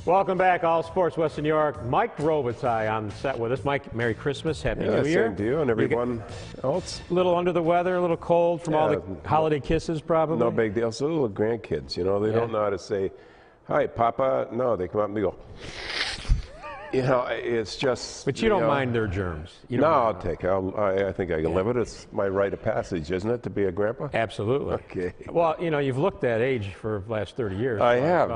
Welcome back, All Sports Western New York. Mike Robitaille on the set with us. Mike, Merry Christmas, Happy New Year. Same to you and everyone else. A little under the weather, a little cold from all the holiday kisses, probably. No big deal. So little grandkids, you know, they don't know how to say, "Hi, Papa." No, they come up and they go. You know, it's just. But you don't mind their germs. You don't I'll take it. I think I can live it. It's my rite of passage, isn't it, to be a grandpa? Absolutely. Okay. Well, you know, you've looked that age for the last 30 years. I have.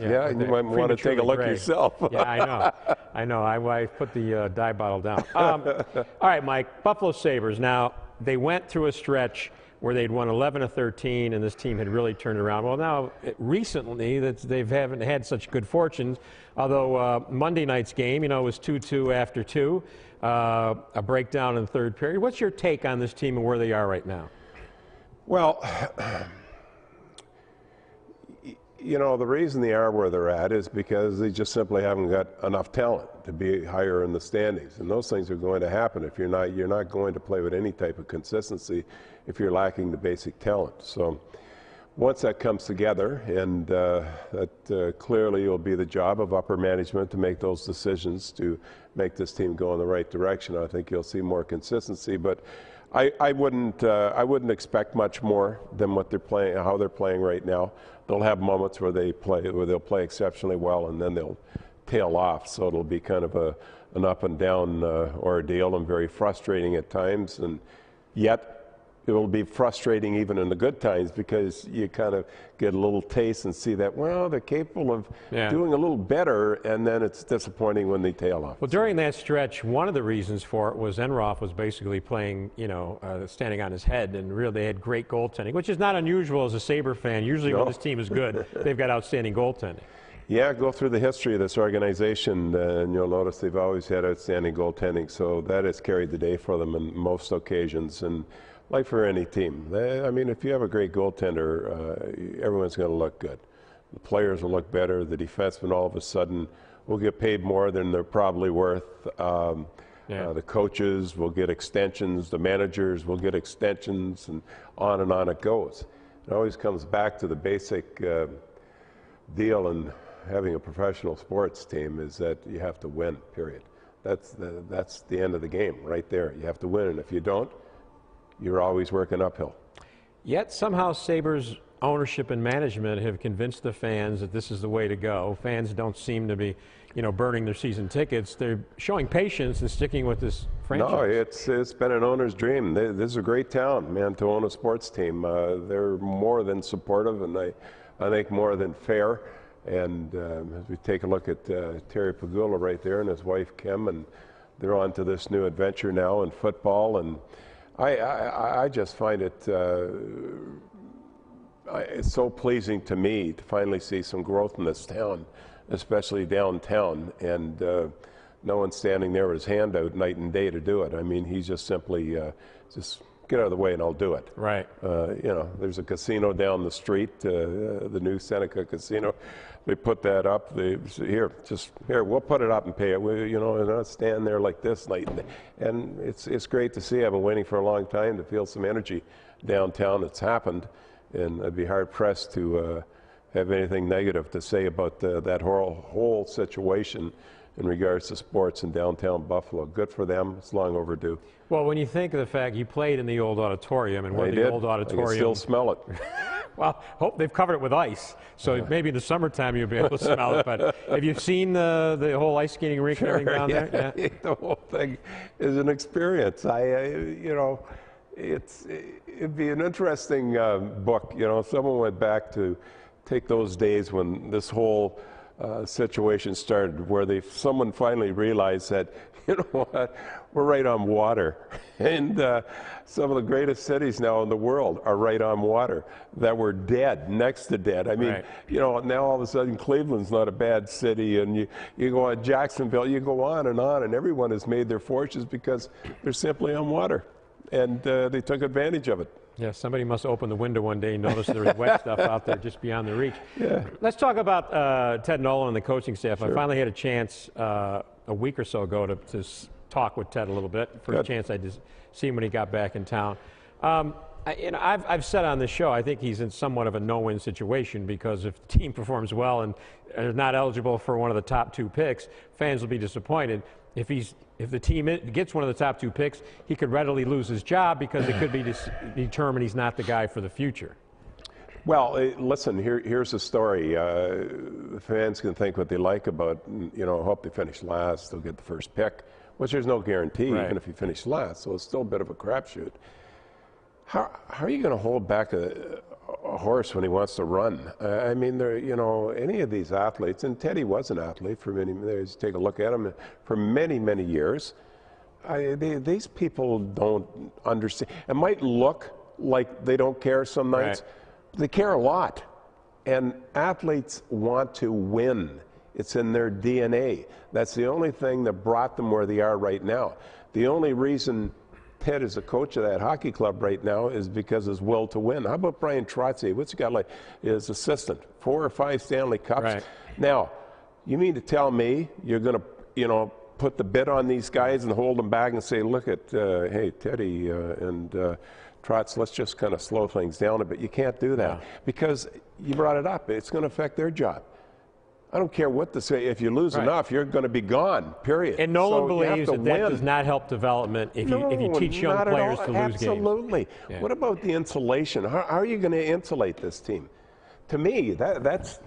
Yeah, and you might want to take a look yourself. Yeah, I know. I put the dye bottle down. All right, Mike, Buffalo Sabres. Now, they went through a stretch where they'd won 11 of 13, and this team had really turned around. Well, now, recently, they haven't had such good fortunes, although Monday night's game, you know, was 2-2 after 2, a breakdown in the third period. What's your take on this team and where they are right now? Well, you know, the reason they are where they're at is because they just simply haven't got enough talent to be higher in the standings, and those things are going to happen if you're not going to play with any type of consistency if you're lacking the basic talent. So once that comes together, and that clearly will be the job of upper management to make those decisions to make this team go in the right direction. I think you'll see more consistency, but I wouldn't expect much more than what they're playing, how they're playing right now. They'll have moments where they'll play exceptionally well, and then they'll tail off. So it'll be kind of an up and down ordeal, and very frustrating at times. And yet it will be frustrating even in the good times, because you kind of get a little taste and see that, well, they're capable of doing a little better, and then it's disappointing when they tail off. Well, during that stretch, one of the reasons for it was Enroth was basically playing, you know, standing on his head, and really they had great goaltending, which is not unusual as a Sabre fan. Usually when this team is good, they've got outstanding goaltending. Yeah, go through the history of this organization, and you'll notice they've always had outstanding goaltending, so that has carried the day for them in most occasions. And like for any team, I mean, if you have a great goaltender, everyone's going to look good. The players will look better. The defensemen all of a sudden will get paid more than they're probably worth. The coaches will get extensions. The managers will get extensions, and on it goes. It always comes back to the basic deal in having a professional sports team, is that you have to win, period. That's the end of the game right there. You have to win, and if you don't, you're always working uphill. Yet somehow Sabres ownership and management have convinced the fans that this is the way to go. Fans don't seem to be, you know, burning their season tickets. They're showing patience and sticking with this franchise. No, it's been an owner's dream. This is a great town, man, to own a sports team. They're more than supportive, and I think more than fair. And as we take a look at Terry Pagula right there and his wife Kim, and they're on to this new adventure now in football, and I just find it it's so pleasing to me to finally see some growth in this town, especially downtown, and no one's standing there with his hand out night and day to do it. I mean, he's just simply just get out of the way and I'll do it. Right. You know, there's a casino down the street, the new Seneca Casino. They put that up. They say, here, we'll put it up and pay it. You know, and not stand there like this night and day. And it's great to see. I've been waiting for a long time to feel some energy downtown. It's happened, and I'd be hard pressed to have anything negative to say about that whole situation in regards to sports in downtown Buffalo. Good for them. It's long overdue. Well, when you think of the fact you played in the old auditorium, and we're the old auditorium. I can still smell it. Well, hope they've covered it with ice, so maybe in the summertime you'll be able to smell it. But have you seen the whole ice skating rink and everything down there? Yeah. The whole thing is an experience. You know, it'd be an interesting book. You know, if someone went back to take those days when this whole situation started, where someone finally realized that, you know what, we're right on water. And some of the greatest cities now in the world are right on water that were dead, next to dead. I mean, you know, now all of a sudden Cleveland's not a bad city, and you go on Jacksonville, you go on, and everyone has made their fortunes because they're simply on water. And they took advantage of it. Yeah, somebody must open the window one day and notice there's wet stuff out there just beyond the reach. Yeah. Let's talk about Ted Nolan and the coaching staff. Sure. I finally had a chance a week or so ago to talk with Ted a little bit. First chance I just see him when he got back in town. I've said on the show, I think he's in somewhat of a no-win situation because if the team performs well and is not eligible for one of the top 2 picks, fans will be disappointed. If the team gets one of the top 2 picks, he could readily lose his job because it could be determined he's not the guy for the future. Well, listen, here's the story. Fans can think what they like about, hope they finish last, they'll get the first pick, which there's no guarantee, even if you finish last, so it's still a bit of a crapshoot. How are you going to hold back a horse when he wants to run? I mean, any of these athletes, and Teddy was an athlete for many years, take a look at him, for many, many years. These people don't understand. It might look like they don't care some nights. Right. They care a lot. And athletes want to win. It's in their DNA. That's the only thing that brought them where they are right now. The only reason Ted is a coach of that hockey club right now is because his will to win. How about Brian Trotzy? What's he got like his assistant? 4 or 5 Stanley Cups. Right. Now, you mean to tell me you're going to, put the bid on these guys and hold them back and say, look at, hey, Teddy and Trotz, let's just kind of slow things down a bit. You can't do that because you brought it up. It's going to affect their job. I don't care what to say. If you lose enough, you're going to be gone, period. And Nolan believes that does not help development if you teach young players to lose games. Absolutely. Yeah. What about the insulation? How are you going to insulate this team? To me, that's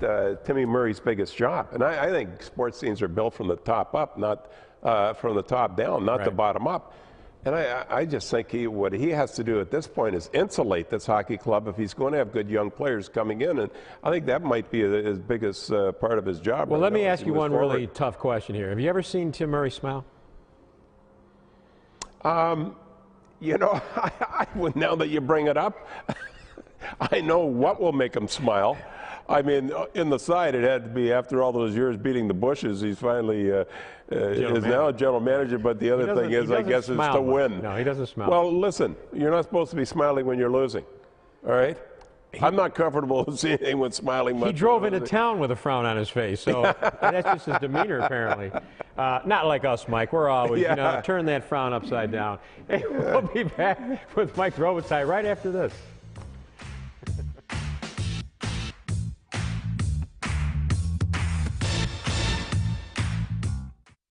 Timmy Murray's biggest job. And I think sports teams are built from the top up, not from the top down, not the bottom up. And I just think what he has to do at this point is insulate this hockey club if he's going to have good young players coming in. And I think that might be his biggest part of his job. Well, let me ask you one really tough question here. Have you ever seen Tim Murray smile? I would, now that you bring it up, I know what will make him smile. I mean, in the side, it had to be after all those years beating the Bushes. He's finally now a general manager. But the other thing is, I guess, is to win. No, he doesn't smile. Well, listen, you're not supposed to be smiling when you're losing. All right? I'm not comfortable with seeing anyone smiling much. He drove into town with a frown on his face, so that's just his demeanor, apparently. Not like us, Mike. We're always, turn that frown upside down. Hey, we'll be back with Mike Robitaille right after this.